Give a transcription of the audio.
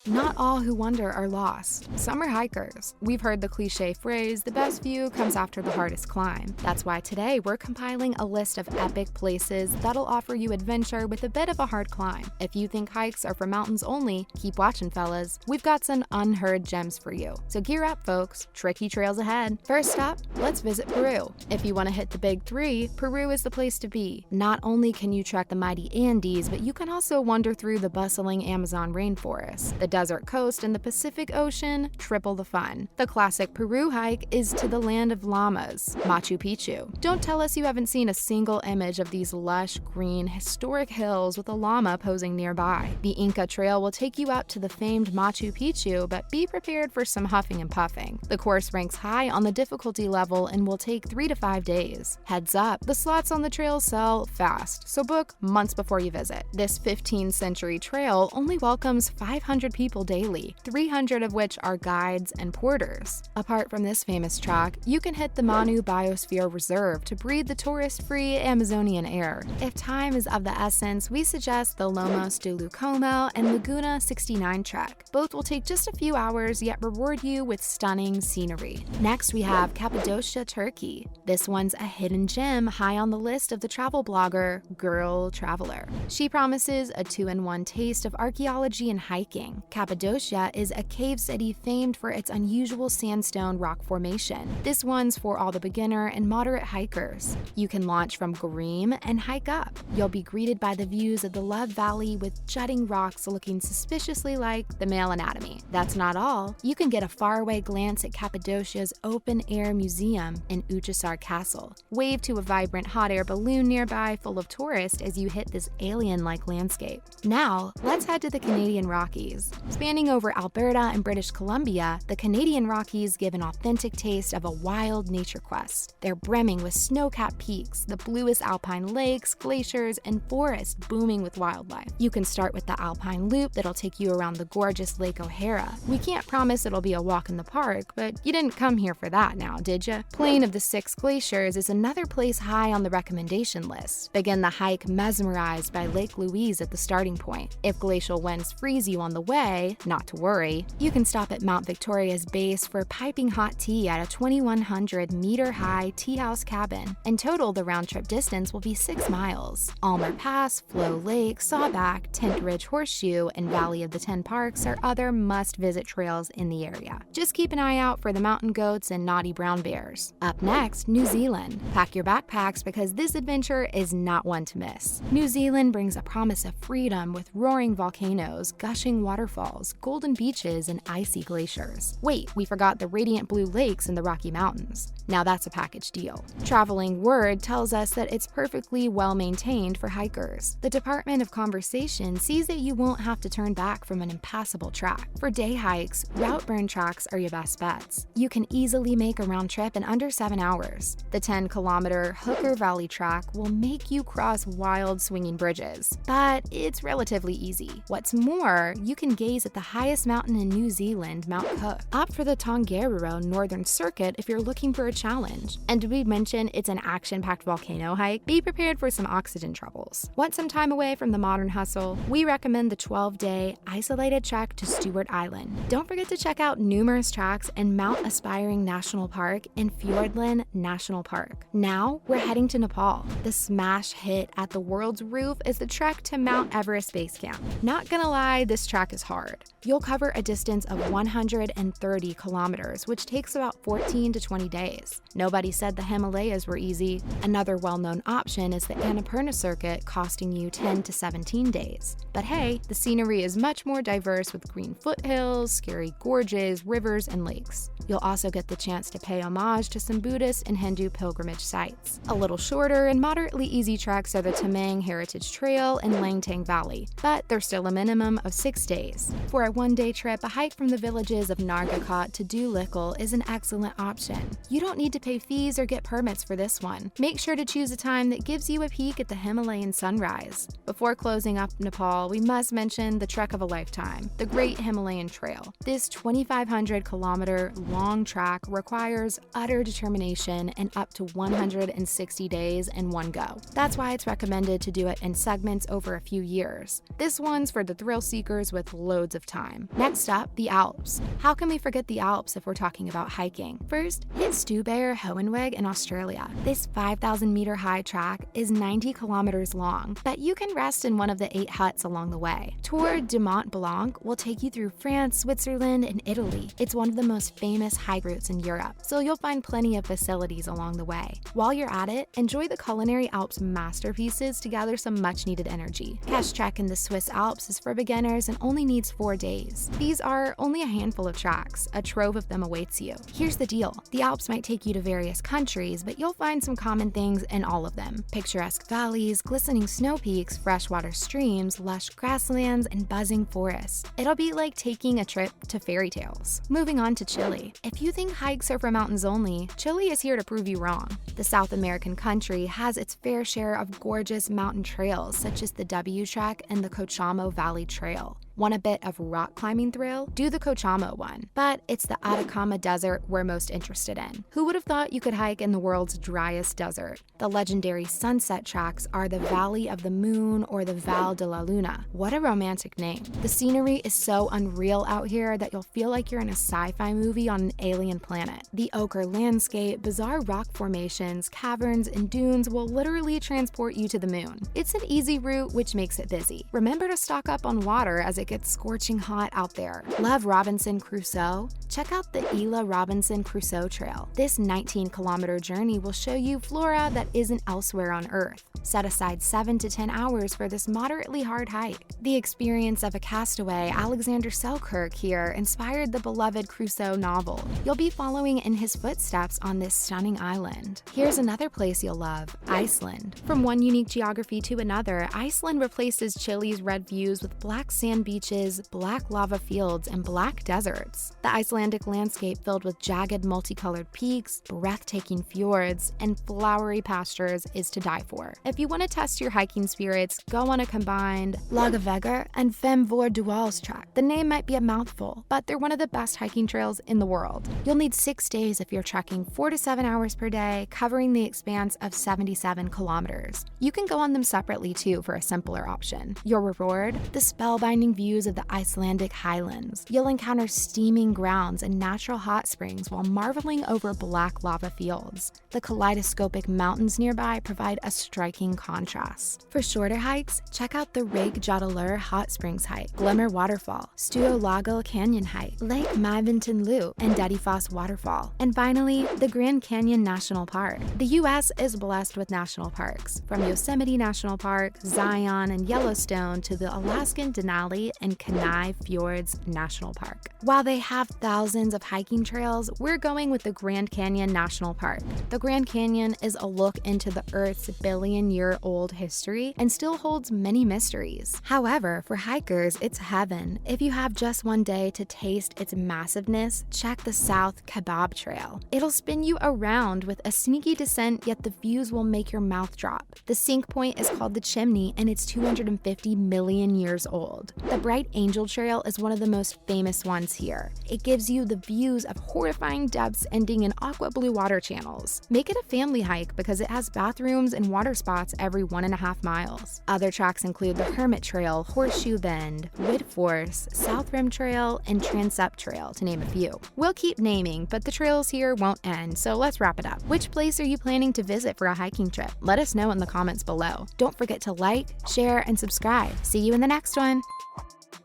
Not all who wander are lost. Some are hikers. We've heard the cliche phrase, the best view comes after the hardest climb. That's why today we're compiling a list of epic places that'll offer you adventure with a bit of a hard climb. If you think hikes are for mountains only, keep watching, fellas. We've got some unheard gems for you. So gear up, folks. Tricky trails ahead. First stop, let's visit Peru. If you want to hit the big three, Peru is the place to be. Not only can you trek the mighty Andes, but you can also wander through the bustling Amazon rainforest. The desert coast and the Pacific Ocean, triple the fun. The classic Peru hike is to the land of llamas, Machu Picchu. Don't tell us you haven't seen a single image of these lush, green, historic hills with a llama posing nearby. The Inca Trail will take you out to the famed Machu Picchu, but be prepared for some huffing and puffing. The course ranks high on the difficulty level and will take 3 to 5 days. Heads up, the slots on the trail sell fast, so book months before you visit. This 15th century trail only welcomes 500 people daily, 300 of which are guides and porters. Apart from this famous track, you can hit the Manu Biosphere Reserve to breathe the tourist-free Amazonian air. If time is of the essence, we suggest the Lomos de Lucomo and Laguna 69 trek. Both will take just a few hours, yet reward you with stunning scenery. Next, we have Cappadocia, Turkey. This one's a hidden gem high on the list of the travel blogger Girl Traveler. She promises a 2-in-1 taste of archaeology and hiking. Cappadocia is a cave city famed for its unusual sandstone rock formation. This one's for all the beginner and moderate hikers. You can launch from Garim and hike up. You'll be greeted by the views of the Love Valley with jutting rocks looking suspiciously like the male anatomy. That's not all. You can get a faraway glance at Cappadocia's open-air museum and Uchasar Castle. Wave to a vibrant hot air balloon nearby full of tourists as you hit this alien-like landscape. Now, let's head to the Canadian Rockies. Spanning over Alberta and British Columbia, the Canadian Rockies give an authentic taste of a wild nature quest. They're brimming with snow-capped peaks, the bluest alpine lakes, glaciers, and forests booming with wildlife. You can start with the Alpine Loop that'll take you around the gorgeous Lake O'Hara. We can't promise it'll be a walk in the park, but you didn't come here for that now, did ya? Plain of the Six Glaciers is another place high on the recommendation list. Begin the hike mesmerized by Lake Louise at the starting point. If glacial winds freeze you on the way, not to worry, you can stop at Mount Victoria's base for piping hot tea at a 2,100-meter-high tea house cabin. In total, the round-trip distance will be 6 miles. Almer Pass, Flow Lake, Sawback, Tent Ridge Horseshoe, and Valley of the Ten Parks are other must-visit trails in the area. Just keep an eye out for the mountain goats and naughty brown bears. Up next, New Zealand. Pack your backpacks because this adventure is not one to miss. New Zealand brings a promise of freedom with roaring volcanoes, gushing waterfalls, golden beaches, and icy glaciers. Wait, we forgot the radiant blue lakes in the Rocky Mountains. Now that's a package deal. Traveling Word tells us that it's perfectly well maintained for hikers. The Department of Conservation sees that you won't have to turn back from an impassable track. For day hikes, route burn tracks are your best bets. You can easily make a round trip in under 7 hours. The 10-kilometer Hooker Valley track will make you cross wild swinging bridges, but it's relatively easy. What's more, you can gaze at the highest mountain in New Zealand, Mount Cook. Opt for the Tongariro Northern Circuit if you're looking for a challenge. And did we mention it's an action-packed volcano hike? Be prepared for some oxygen troubles. Want some time away from the modern hustle? We recommend the 12-day isolated trek to Stewart Island. Don't forget to check out numerous tracks in Mount Aspiring National Park and Fiordland National Park. Now, we're heading to Nepal. The smash hit at the world's roof is the trek to Mount Everest Base Camp. Not gonna lie, this track is hard. You'll cover a distance of 130 kilometers, which takes about 14 to 20 days. Nobody said the Himalayas were easy. Another well-known option is the Annapurna Circuit, costing you 10 to 17 days. But hey, the scenery is much more diverse with green foothills, scary gorges, rivers, and lakes. You'll also get the chance to pay homage to some Buddhist and Hindu pilgrimage sites. A little shorter and moderately easy treks are the Tamang Heritage Trail and Langtang Valley, but they're still a minimum of 6 days. For a one-day trip, a hike from the villages of Nargakot to Dulikul is an excellent option. You don't need to pay fees or get permits for this one. Make sure to choose a time that gives you a peek at the Himalayan sunrise. Before closing up Nepal, we must mention the trek of a lifetime, the Great Himalayan Trail. This 2,500-kilometer long track requires utter determination and up to 160 days in one go. That's why it's recommended to do it in segments over a few years. This one's for the thrill seekers with loads of time. Next up, the Alps. How can we forget the Alps if we're talking about hiking? First, hit Stuyber Hohenweg in Australia. This 5,000-meter high track is 90 kilometers long, but you can rest in one of the 8 huts along the way. Tour du Mont Blanc will take you through France, Switzerland, and Italy. It's one of the most famous hike routes in Europe, so you'll find plenty of facilities along the way. While you're at it, enjoy the Culinary Alps masterpieces to gather some much-needed energy. Trek in the Swiss Alps is for beginners and only needs 4 days. These are only a handful of tracks. A trove of them awaits you. Here's the deal. The Alps might take you to various countries, but you'll find some common things in all of them. Picturesque valleys, glistening snow peaks, freshwater streams, lush grasslands, and buzzing forests. It'll be like taking a trip to fairy tales. Moving on to Chile. If you think hikes are for mountains only, Chile is here to prove you wrong. The South American country has its fair share of gorgeous mountain trails, such as the W Trek and the Cochamo Valley Trail. Want a bit of rock climbing thrill? Do the Cochamo one. But it's the Atacama Desert we're most interested in. Who would have thought you could hike in the world's driest desert? The legendary sunset tracks are the Valley of the Moon or the Val de la Luna. What a romantic name. The scenery is so unreal out here that you'll feel like you're in a sci-fi movie on an alien planet. The ochre landscape, bizarre rock formations, caverns, and dunes will literally transport you to the moon. It's an easy route, which makes it busy. Remember to stock up on water as it gets scorching hot out there. Love Robinson Crusoe? Check out the Isla Robinson Crusoe Trail. This 19-kilometer journey will show you flora that isn't elsewhere on Earth. Set aside 7 to 10 hours for this moderately hard hike. The experience of a castaway, Alexander Selkirk here, inspired the beloved Crusoe novel. You'll be following in his footsteps on this stunning island. Here's another place you'll love, Iceland. From one unique geography to another, Iceland replaces Chile's red views with black sand beaches, black lava fields, and black deserts. The Icelandic landscape filled with jagged, multicolored peaks, breathtaking fjords, and flowery pastures is to die for. If you want to test your hiking spirits, go on a combined Lagavegur and Fem Vor Duals trek. The name might be a mouthful, but they're one of the best hiking trails in the world. You'll need 6 days if you're trekking 4 to 7 hours per day, covering the expanse of 77 kilometers. You can go on them separately too for a simpler option. Your reward? The spellbinding views of the Icelandic highlands. You'll encounter steaming grounds and natural hot springs while marveling over black lava fields. The kaleidoscopic mountains nearby provide a striking contrast. For shorter hikes, check out the Reykjadalur Hot Springs hike, Glimmer Waterfall, Stuolago Canyon hike, Lake Mævintun Loop, and Dettifoss Waterfall. And finally, the Grand Canyon National Park. The U.S. is blessed with national parks, from Yosemite National Park, Zion, and Yellowstone to the Alaskan Denali and Kenai Fjords National Park. While they have thousands of hiking trails, we're going with the Grand Canyon National Park. The Grand Canyon is a look into the Earth's billion-year-old history and still holds many mysteries. However, for hikers, it's heaven. If you have just one day to taste its massiveness, check the South Kebab Trail. It'll spin you around with a sneaky descent, yet the views will make your mouth drop. The sink point is called the Chimney, and it's 250 million years old. The Bright Angel Trail is one of the most famous ones here. It gives you the views of horrifying depths ending in aqua blue water channels. Make it a family hike because it has bathrooms and water spots every 1.5 miles. Other tracks include the Hermit Trail, Horseshoe Bend, Woodforce, South Rim Trail, and Transept Trail, to name a few. We'll keep naming, but the trails here won't end, so let's wrap it up. Which place are you planning to visit for a hiking trip? Let us know in the comments below. Don't forget to like, share, and subscribe. See you in the next one!